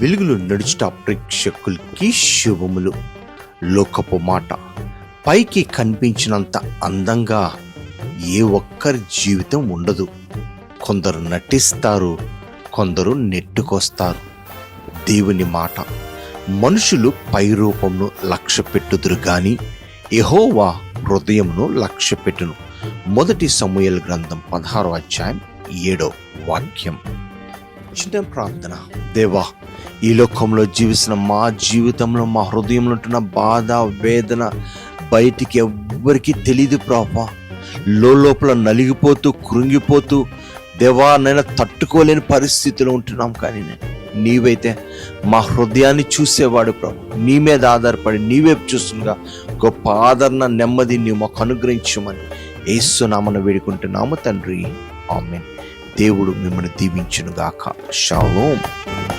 వెలుగులో నడుచుట ప్రేక్షకులకి శుభములు. లోకపు మాట పైకి కనిపించినంత అందంగా ఏ ఒక్కరి జీవితం ఉండదు. కొందరు నటిస్తారు, కొందరు నెట్టుకొస్తారు. దేవుని మాట, మనుషులు పై రూపంను లక్ష్య పెట్టుదురు గాని యెహోవా హృదయమును లక్ష్య పెట్టును. 1 సమూయేలు గ్రంథం 16వ అధ్యాయం 7వ వాక్యం. చిన్న ప్రార్థన. దేవా, ఈ లోకంలో జీవిస్తున్న మా జీవితంలో, మా హృదయంలో ఉంటున్న బాధ, వేదన బయటికి ఎవ్వరికీ తెలియదు ప్రభా. లోపల నలిగిపోతూ, కృంగిపోతూ, దేవా నైనా తట్టుకోలేని పరిస్థితిలో ఉంటున్నాం. కానీ నీవైతే మా హృదయాన్ని చూసేవాడు ప్రభు. నీ మీద ఆధారపడి నీవైపు చూస్తుండగా గొప్ప ఆదరణ, నెమ్మది నీవు మాకు అనుగ్రహించమని యేసు నామమున వేడుకుంటున్నాము తండ్రి. ఆమేన్. దేవుడు మిమ్మల్ని దీవించును గాక. షాలోమ్.